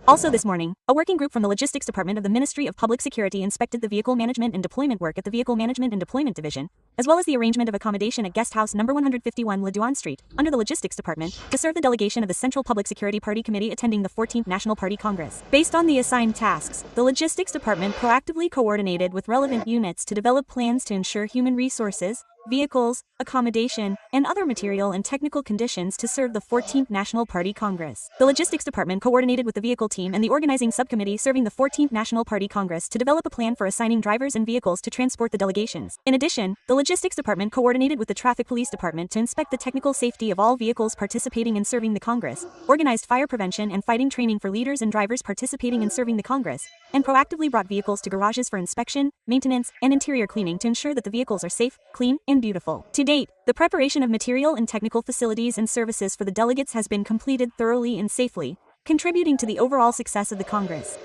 Also this morning, a working group from the Logistics Department of the Ministry of Public Security inspected the vehicle management and deployment work at the Vehicle Management and Deployment Division, as well as the arrangement of accommodation at Guest House number 151 Le Douane Street, under the Logistics Department, to serve the delegation of the Central Public Security Party Committee attending the 14th National Party Congress. Based on the assigned tasks, the Logistics Department proactively coordinated with relevant units to develop plans to ensure human resources, vehicles, accommodation, and other material and technical conditions to serve the 14th National Party Congress. The Logistics Department coordinated with the vehicle team and the organizing subcommittee serving the 14th National Party Congress to develop a plan for assigning drivers and vehicles to transport the delegations. In addition, the Logistics Department coordinated with the Traffic Police Department to inspect the technical safety of all vehicles participating in serving the Congress, organized fire prevention and fighting training for leaders and drivers participating in serving the Congress, and proactively brought vehicles to garages for inspection, maintenance, and interior cleaning to ensure that the vehicles are safe, clean, and beautiful. To date, the preparation of material and technical facilities and services for the delegates has been completed thoroughly and safely, contributing to the overall success of the Congress.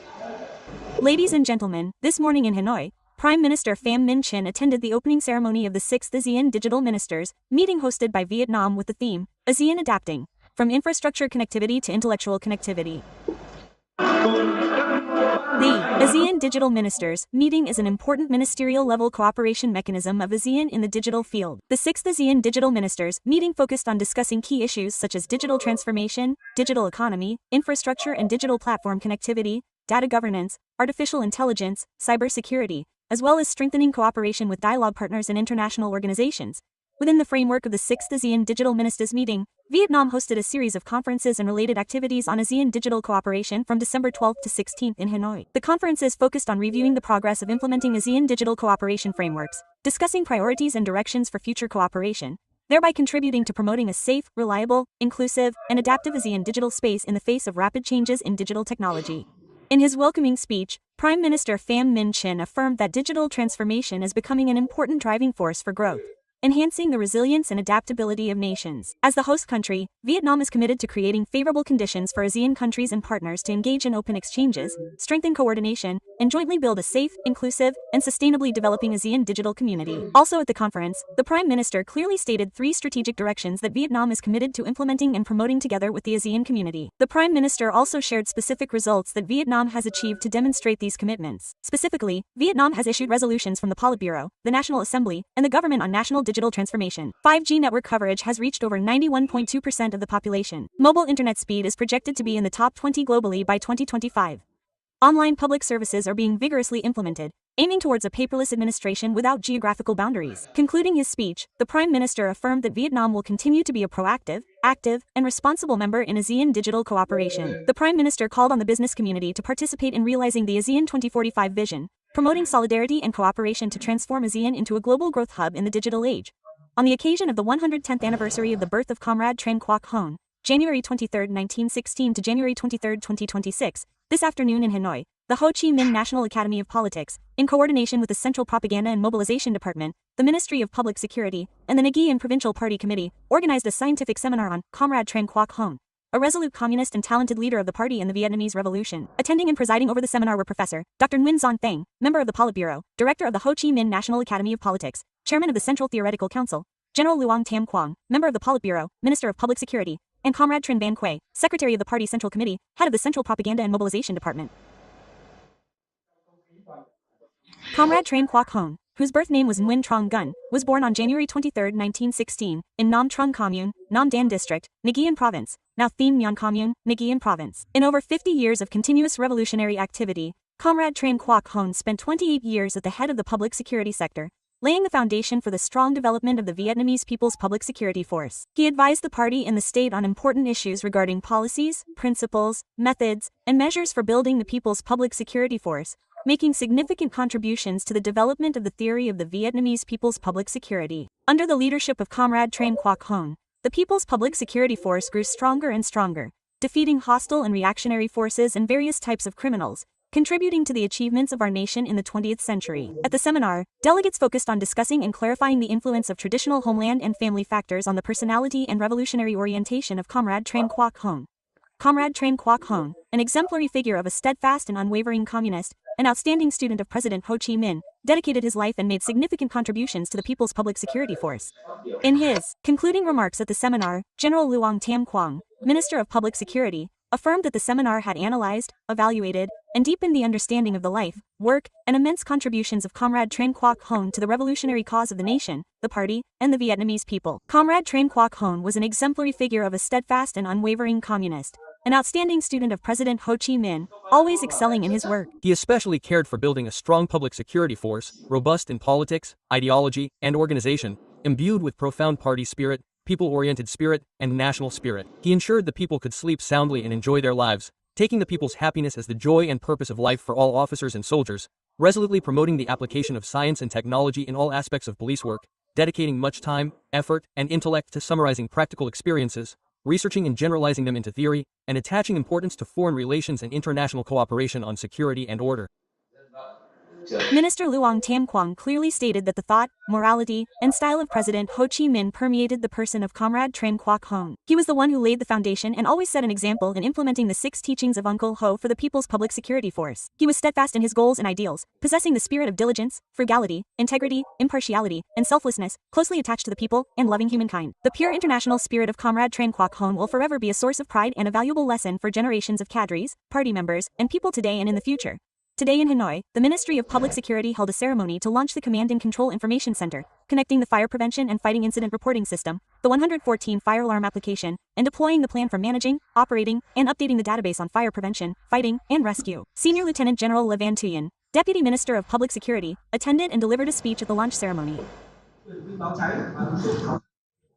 Ladies and gentlemen, this morning in Hanoi, Prime Minister Pham Minh Chinh attended the opening ceremony of the 6th ASEAN Digital Ministers meeting hosted by Vietnam with the theme, ASEAN Adapting, from Infrastructure Connectivity to Intellectual Connectivity. The ASEAN Digital Ministers meeting is an important ministerial-level cooperation mechanism of ASEAN in the digital field. The 6th ASEAN Digital Ministers meeting focused on discussing key issues such as digital transformation, digital economy, infrastructure and digital platform connectivity, data governance, artificial intelligence, cybersecurity, as well as strengthening cooperation with dialogue partners and international organizations. Within the framework of the 6th ASEAN Digital Ministers meeting, Vietnam hosted a series of conferences and related activities on ASEAN digital cooperation from December 12 to 16 in Hanoi. The conferences focused on reviewing the progress of implementing ASEAN digital cooperation frameworks, discussing priorities and directions for future cooperation, thereby contributing to promoting a safe, reliable, inclusive, and adaptive ASEAN digital space in the face of rapid changes in digital technology. In his welcoming speech, Prime Minister Pham Minh Chinh affirmed that digital transformation is becoming an important driving force for growth, enhancing the resilience and adaptability of nations. As the host country, Vietnam is committed to creating favorable conditions for ASEAN countries and partners to engage in open exchanges, strengthen coordination, and jointly build a safe, inclusive, and sustainably developing ASEAN digital community. Also at the conference, the Prime Minister clearly stated 3 strategic directions that Vietnam is committed to implementing and promoting together with the ASEAN community. The Prime Minister also shared specific results that Vietnam has achieved to demonstrate these commitments. Specifically, Vietnam has issued resolutions from the Politburo, the National Assembly, and the Government on National Digital Transformation. 5G network coverage has reached over 91.2% of the population. Mobile internet speed is projected to be in the top 20 globally by 2025. Online public services are being vigorously implemented, aiming towards a paperless administration without geographical boundaries. Concluding his speech, the Prime Minister affirmed that Vietnam will continue to be a proactive, active, and responsible member in ASEAN digital cooperation. The Prime Minister called on the business community to participate in realizing the ASEAN 2045 vision, promoting solidarity and cooperation to transform ASEAN into a global growth hub in the digital age. On the occasion of the 110th anniversary of the birth of Comrade Tran Quoc Hoan, January 23, 1916 to January 23, 2026, this afternoon in Hanoi, the Ho Chi Minh National Academy of Politics, in coordination with the Central Propaganda and Mobilization Department, the Ministry of Public Security, and the Nguyen Provincial Party Committee, organized a scientific seminar on Comrade Tran Quoc Hoan, a resolute communist and talented leader of the party in the Vietnamese Revolution. Attending and presiding over the seminar were Professor Dr. Nguyen Xuan Thang, member of the Politburo, Director of the Ho Chi Minh National Academy of Politics, Chairman of the Central Theoretical Council, General Luong Tam Quang, member of the Politburo, Minister of Public Security, and Comrade Tran Van Quay, Secretary of the Party Central Committee, Head of the Central Propaganda and Mobilization Department. Comrade Tran Quoc Hoan, whose birth name was Nguyen Trong Gun, was born on January 23, 1916, in Nam Trung Commune, Nam Dan District, Nguyen Province, now Thien Nguyen Commune, Nguyen Province. In over 50 years of continuous revolutionary activity, Comrade Tran Quoc Hoan spent 28 years at the head of the public security sector, laying the foundation for the strong development of the Vietnamese People's Public Security Force. He advised the party and the state on important issues regarding policies, principles, methods, and measures for building the People's Public Security Force, making significant contributions to the development of the theory of the Vietnamese People's Public Security. Under the leadership of Comrade Tran Quoc Hoan, the People's Public Security Force grew stronger and stronger, defeating hostile and reactionary forces and various types of criminals, contributing to the achievements of our nation in the 20th century. At the seminar, delegates focused on discussing and clarifying the influence of traditional homeland and family factors on the personality and revolutionary orientation of Comrade Tran Quoc Hoan. Comrade Tran Quoc Hoan, an exemplary figure of a steadfast and unwavering communist, an outstanding student of President Ho Chi Minh, dedicated his life and made significant contributions to the People's Public Security Force. In his concluding remarks at the seminar, General Luong Tam Quang, Minister of Public Security, affirmed that the seminar had analyzed, evaluated, and deepened the understanding of the life, work, and immense contributions of Comrade Tran Quoc Hoan to the revolutionary cause of the nation, the party, and the Vietnamese people. Comrade Tran Quoc Hoan was an exemplary figure of a steadfast and unwavering communist, an outstanding student of President Ho Chi Minh, always excelling in his work. He especially cared for building a strong public security force, robust in politics, ideology, and organization, imbued with profound party spirit, people-oriented spirit, and national spirit. He ensured the people could sleep soundly and enjoy their lives, taking the people's happiness as the joy and purpose of life for all officers and soldiers, resolutely promoting the application of science and technology in all aspects of police work, dedicating much time, effort, and intellect to summarizing practical experiences, researching and generalizing them into theory, and attaching importance to foreign relations and international cooperation on security and order. Minister Luong Tam Quang clearly stated that the thought, morality, and style of President Ho Chi Minh permeated the person of Comrade Tran Quoc Hoan. He was the one who laid the foundation and always set an example in implementing the 6 teachings of Uncle Ho for the People's Public Security Force. He was steadfast in his goals and ideals, possessing the spirit of diligence, frugality, integrity, impartiality, and selflessness, closely attached to the people and loving humankind. The pure international spirit of Comrade Tran Quoc Hoan will forever be a source of pride and a valuable lesson for generations of cadres, party members, and people today and in the future. Today in Hanoi, the Ministry of Public Security held a ceremony to launch the Command and Control Information Center, connecting the Fire Prevention and Fighting Incident Reporting System, the 114 fire alarm application, and deploying the plan for managing, operating, and updating the database on fire prevention, fighting, and rescue. Senior Lieutenant General Le Van Thuyen, Deputy Minister of Public Security, attended and delivered a speech at the launch ceremony.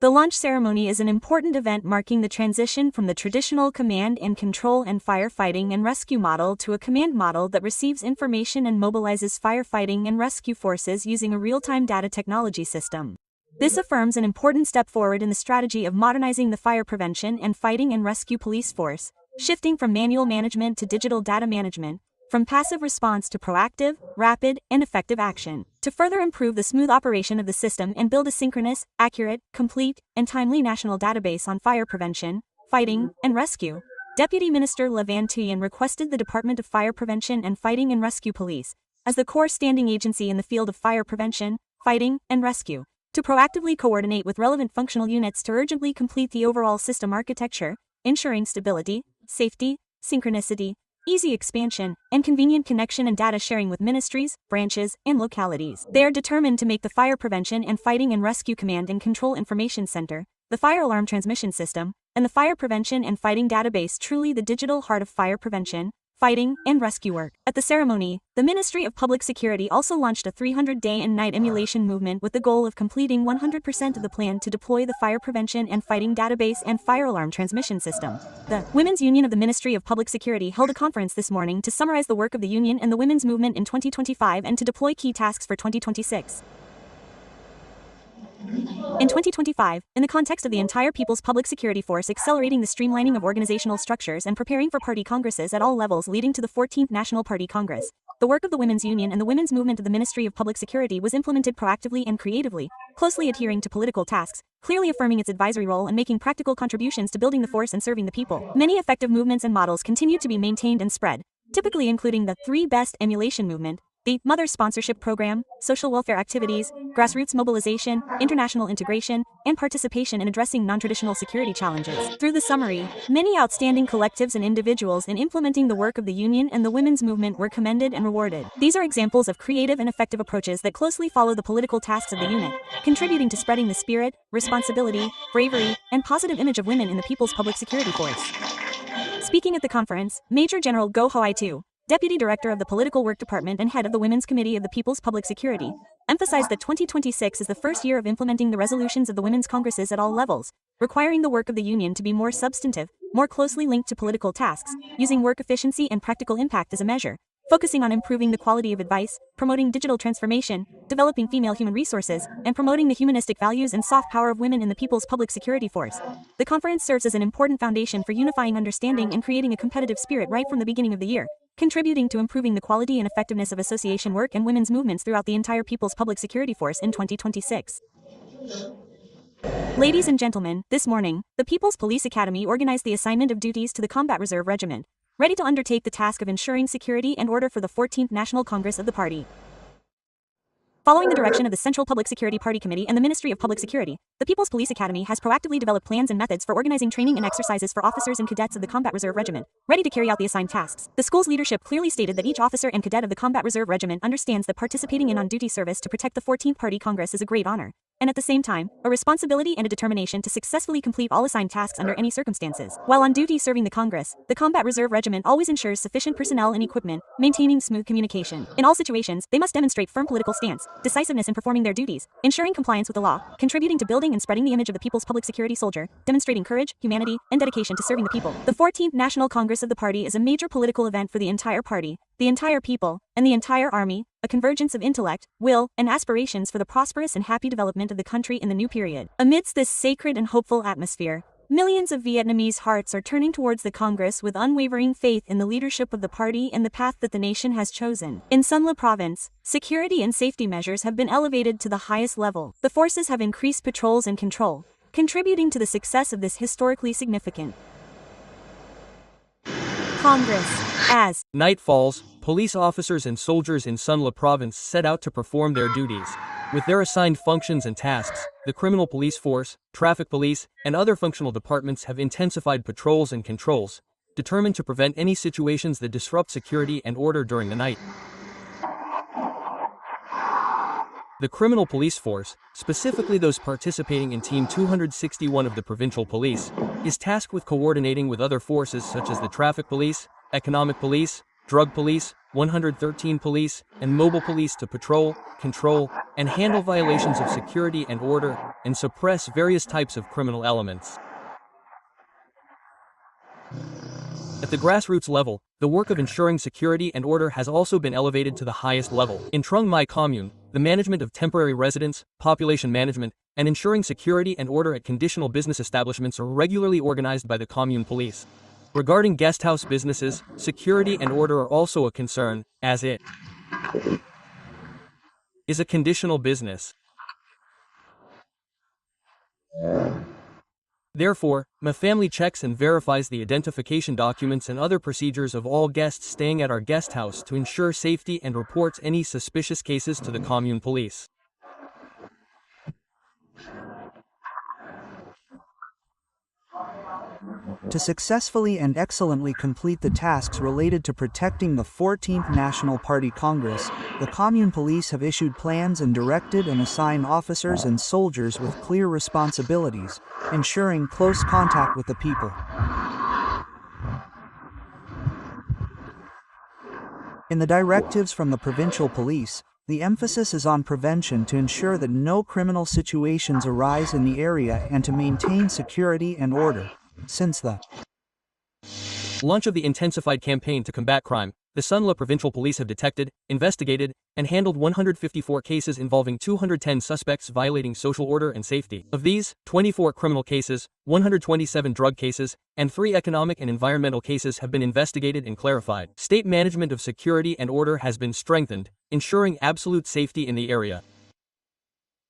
The launch ceremony is an important event marking the transition from the traditional command and control and firefighting and rescue model to a command model that receives information and mobilizes firefighting and rescue forces using a real-time data technology system. This affirms an important step forward in the strategy of modernizing the fire prevention and fighting and rescue police force, shifting from manual management to digital data management, from passive response to proactive, rapid, and effective action. To further improve the smooth operation of the system and build a synchronous, accurate, complete, and timely national database on fire prevention, fighting, and rescue, Deputy Minister Le Van Thuyen requested the Department of Fire Prevention and Fighting and Rescue Police, as the core standing agency in the field of fire prevention, fighting, and rescue, to proactively coordinate with relevant functional units to urgently complete the overall system architecture, ensuring stability, safety, synchronicity, easy expansion, and convenient connection and data sharing with ministries, branches, and localities. They are determined to make the Fire Prevention and Fighting and Rescue Command and Control Information Center, the Fire Alarm Transmission System, and the Fire Prevention and Fighting Database truly the digital heart of fire prevention, fighting, and rescue work. At the ceremony, the Ministry of Public Security also launched a 300-day and night emulation movement with the goal of completing 100% of the plan to deploy the Fire Prevention and Fighting Database and Fire Alarm Transmission System. The Women's Union of the Ministry of Public Security held a conference this morning to summarize the work of the Union and the women's movement in 2025 and to deploy key tasks for 2026. In 2025, in the context of the entire People's Public Security Force accelerating the streamlining of organizational structures and preparing for party congresses at all levels leading to the 14th National Party Congress, the work of the Women's Union and the women's movement of the Ministry of Public Security was implemented proactively and creatively, closely adhering to political tasks, clearly affirming its advisory role and making practical contributions to building the force and serving the people. Many effective movements and models continue to be maintained and spread, typically including the 3 Best Emulation Movement, the Mother Sponsorship Program, social welfare activities, grassroots mobilization, international integration, and participation in addressing non-traditional security challenges. Through the summary, many outstanding collectives and individuals in implementing the work of the Union and the women's movement were commended and rewarded. These are examples of creative and effective approaches that closely follow the political tasks of the unit, contributing to spreading the spirit, responsibility, bravery, and positive image of women in the People's Public Security Force. Speaking at the conference, Major General Go Hoi-tu, Deputy Director of the Political Work Department and Head of the Women's Committee of the People's Public Security, emphasized that 2026 is the first year of implementing the resolutions of the women's congresses at all levels, requiring the work of the Union to be more substantive, more closely linked to political tasks, using work efficiency and practical impact as a measure, focusing on improving the quality of advice, promoting digital transformation, developing female human resources, and promoting the humanistic values and soft power of women in the People's Public Security Force. The conference serves as an important foundation for unifying understanding and creating a competitive spirit right from the beginning of the year, contributing to improving the quality and effectiveness of association work and women's movements throughout the entire People's Public Security Force in 2026. Ladies and gentlemen, this morning, the People's Police Academy organized the assignment of duties to the Combat Reserve Regiment, ready to undertake the task of ensuring security and order for the 14th National Congress of the party. Following the direction of the Central Public Security Party Committee and the Ministry of Public Security, the People's Police Academy has proactively developed plans and methods for organizing training and exercises for officers and cadets of the Combat Reserve Regiment, ready to carry out the assigned tasks. The school's leadership clearly stated that each officer and cadet of the Combat Reserve Regiment understands that participating in on-duty service to protect the 14th Party Congress is a great honor, and at the same time, a responsibility and a determination to successfully complete all assigned tasks under any circumstances. While on duty serving the Congress, the Combat Reserve Regiment always ensures sufficient personnel and equipment, maintaining smooth communication. In all situations, they must demonstrate firm political stance, decisiveness in performing their duties, ensuring compliance with the law, contributing to building and spreading the image of the people's public security soldier, demonstrating courage, humanity, and dedication to serving the people. The 14th National Congress of the party is a major political event for the entire party, the entire people, and the entire army, a convergence of intellect, will, and aspirations for the prosperous and happy development of the country in the new period. Amidst this sacred and hopeful atmosphere, millions of Vietnamese hearts are turning towards the Congress with unwavering faith in the leadership of the party and the path that the nation has chosen. In Son La Province, security and safety measures have been elevated to the highest level. The forces have increased patrols and control, contributing to the success of this historically significant Congress. As night falls, police officers and soldiers in Son La Province set out to perform their duties. With their assigned functions and tasks, the criminal police force, traffic police, and other functional departments have intensified patrols and controls, determined to prevent any situations that disrupt security and order during the night. The criminal police force, specifically those participating in Team 261 of the provincial police, is tasked with coordinating with other forces such as the traffic police, economic police, drug police, 113 police, and mobile police to patrol, control, and handle violations of security and order, and suppress various types of criminal elements. At the grassroots level, the work of ensuring security and order has also been elevated to the highest level. In Trung Mai Commune, the management of temporary residence, population management, and ensuring security and order at conditional business establishments are regularly organized by the commune police. Regarding guesthouse businesses, security and order are also a concern, as it is a conditional business. Therefore, my family checks and verifies the identification documents and other procedures of all guests staying at our guest house to ensure safety and reports any suspicious cases to the commune police. To successfully and excellently complete the tasks related to protecting the 14th National Party Congress, the Commune Police have issued plans and directed and assigned officers and soldiers with clear responsibilities, ensuring close contact with the people. In the directives from the provincial police, the emphasis is on prevention to ensure that no criminal situations arise in the area and to maintain security and order. Since the launch of the intensified campaign to combat crime, the Son La Provincial Police have detected, investigated, and handled 154 cases involving 210 suspects violating social order and safety. Of these, 24 criminal cases, 127 drug cases, and 3 economic and environmental cases have been investigated and clarified. State management of security and order has been strengthened, ensuring absolute safety in the area.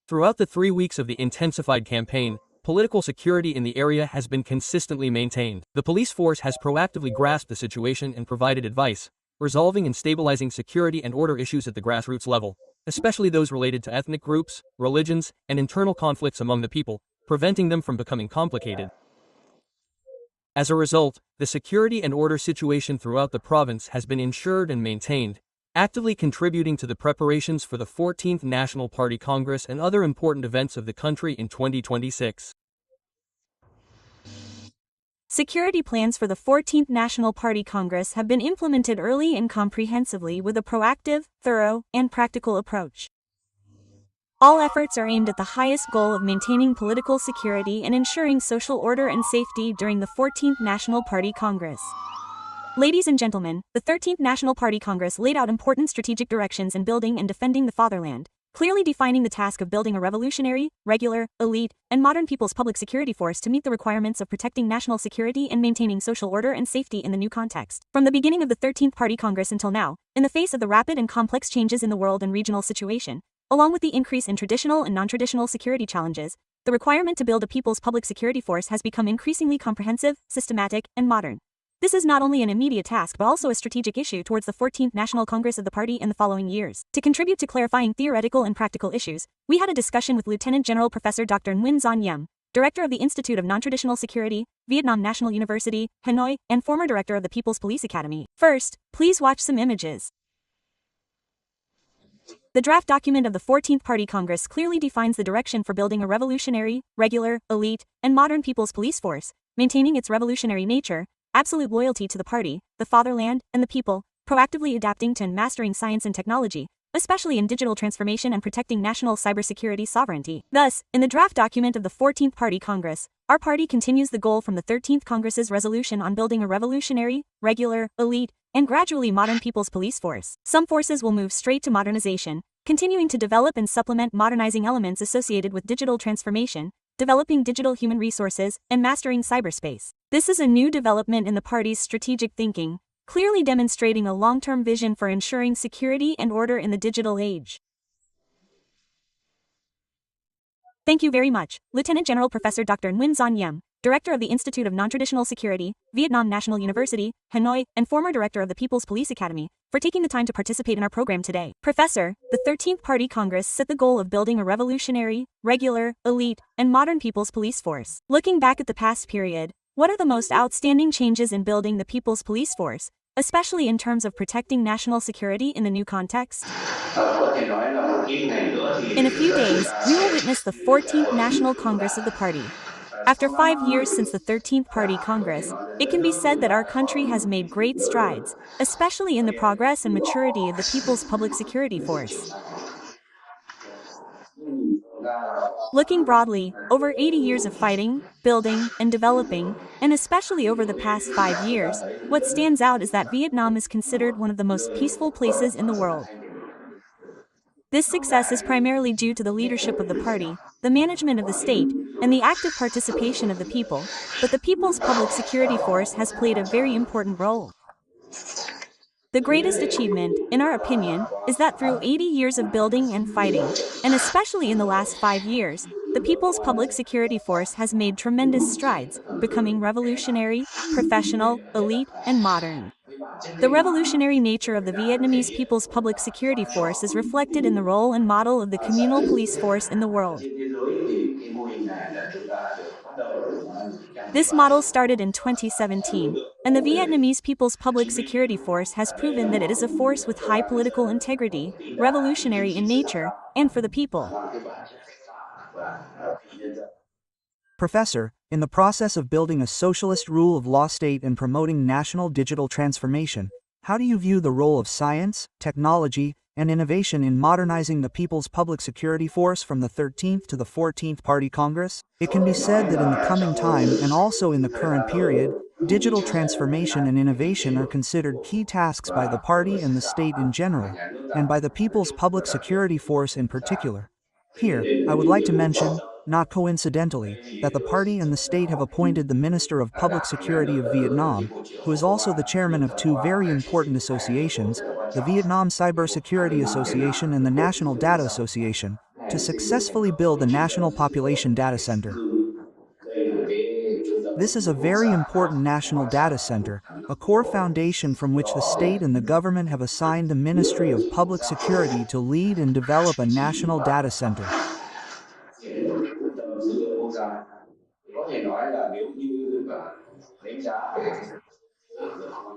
Throughout the 3 weeks of the intensified campaign, political security in the area has been consistently maintained. The police force has proactively grasped the situation and provided advice, resolving and stabilizing security and order issues at the grassroots level, especially those related to ethnic groups, religions, and internal conflicts among the people, preventing them from becoming complicated. As a result, the security and order situation throughout the province has been ensured and maintained, actively contributing to the preparations for the 14th National Party Congress and other important events of the country in 2026. Security plans for the 14th National Party Congress have been implemented early and comprehensively with a proactive, thorough, and practical approach. All efforts are aimed at the highest goal of maintaining political security and ensuring social order and safety during the 14th National Party Congress. Ladies and gentlemen, the 13th National Party Congress laid out important strategic directions in building and defending the fatherland, clearly defining the task of building a revolutionary, regular, elite, and modern people's public security force to meet the requirements of protecting national security and maintaining social order and safety in the new context. From the beginning of the 13th Party Congress until now, in the face of the rapid and complex changes in the world and regional situation, along with the increase in traditional and non-traditional security challenges, the requirement to build a people's public security force has become increasingly comprehensive, systematic, and modern. This is not only an immediate task but also a strategic issue towards the 14th National Congress of the party in the following years. To contribute to clarifying theoretical and practical issues, we had a discussion with Lieutenant General Professor Dr. Nguyen Xuan Yem, Director of the Institute of Non-Traditional Security, Vietnam National University, Hanoi, and former Director of the People's Police Academy. First, please watch some images. The draft document of the 14th Party Congress clearly defines the direction for building a revolutionary, regular, elite, and modern people's police force, maintaining its revolutionary nature, absolute loyalty to the party, the fatherland, and the people, proactively adapting to and mastering science and technology, especially in digital transformation and protecting national cybersecurity sovereignty. Thus, in the draft document of the 14th Party Congress, our party continues the goal from the 13th Congress's resolution on building a revolutionary, regular, elite, and gradually modern people's police force. Some forces will move straight to modernization, continuing to develop and supplement modernizing elements associated with digital transformation, developing digital human resources, and mastering cyberspace. This is a new development in the party's strategic thinking, clearly demonstrating a long-term vision for ensuring security and order in the digital age. Thank you very much, Lieutenant General Professor Dr. Nguyen Xuan Yem, Director of the Institute of Non-Traditional Security, Vietnam National University, Hanoi, and former Director of the People's Police Academy, for taking the time to participate in our program today. Professor, the 13th Party Congress set the goal of building a revolutionary, regular, elite, and modern people's police force. Looking back at the past period, what are the most outstanding changes in building the people's police force, especially in terms of protecting national security in the new context? In a few days, we will witness the 14th National Congress of the party. After 5 years since the 13th Party Congress, it can be said that our country has made great strides, especially in the progress and maturity of the People's Public Security Force. Looking broadly, over 80 years of fighting, building, and developing, and especially over the past 5 years, what stands out is that Vietnam is considered one of the most peaceful places in the world. This success is primarily due to the leadership of the party, the management of the state, and the active participation of the people, but the People's Public Security Force has played a very important role. The greatest achievement, in our opinion, is that through 80 years of building and fighting, and especially in the last 5 years, the People's Public Security Force has made tremendous strides, becoming revolutionary, professional, elite, and modern. The revolutionary nature of the Vietnamese People's Public Security Force is reflected in the role and model of the communal police force in the world. This model started in 2017, and the Vietnamese People's Public Security Force has proven that it is a force with high political integrity, revolutionary in nature, and for the people. Professor, in the process of building a socialist rule of law state and promoting national digital transformation, how do you view the role of science, technology, and innovation in modernizing the People's Public Security Force from the 13th to the 14th Party Congress? It can be said that in the coming time and also in the current period, digital transformation and innovation are considered key tasks by the party and the state in general, and by the People's Public Security Force in particular. Here, I would like to mention, not coincidentally, that the party and the state have appointed the Minister of Public Security of Vietnam, who is also the chairman of two very important associations, the Vietnam Cybersecurity Association and the National Data Association, to successfully build the National Population Data Center. This is a very important national data center, a core foundation from which the state and the government have assigned the Ministry of Public Security to lead and develop a national data center.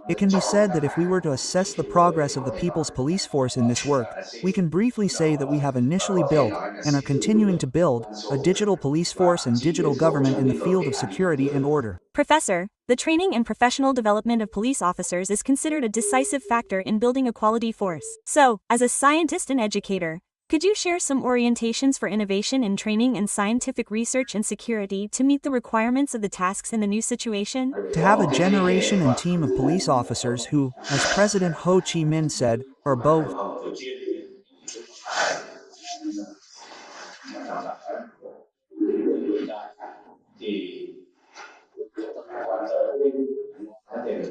It can be said that if we were to assess the progress of the People's Police Force in this work, we can briefly say that we have initially built, and are continuing to build, a digital police force and digital government in the field of security and order. Professor, the training and professional development of police officers is considered a decisive factor in building a quality force. So, as a scientist and educator, could you share some orientations for innovation in training and scientific research and security to meet the requirements of the tasks in the new situation? To have a generation and team of police officers who, as President Ho Chi Minh said, are both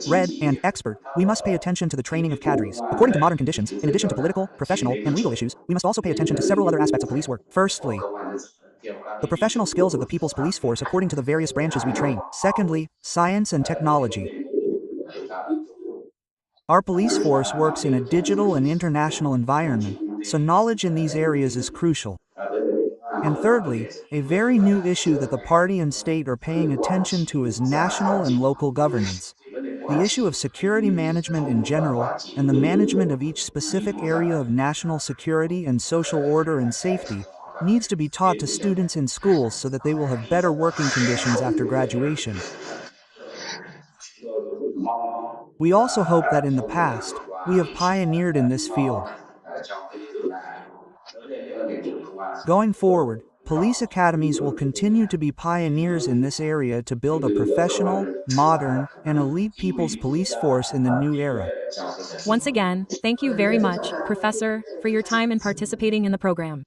read and expert, we must pay attention to the training of cadres. According to modern conditions, in addition to political, professional, and legal issues, we must also pay attention to several other aspects of police work. Firstly, the professional skills of the People's Police Force according to the various branches we train. Secondly, science and technology. Our police force works in a digital and international environment, so knowledge in these areas is crucial. And thirdly, a very new issue that the party and state are paying attention to is national and local governance. The issue of security management in general, and the management of each specific area of national security and social order and safety, needs to be taught to students in schools so that they will have better working conditions after graduation. We also hope that in the past, we have pioneered in this field. Going forward, police academies will continue to be pioneers in this area to build a professional, modern, and elite people's police force in the new era. Once again, thank you very much, Professor, for your time and participating in the program.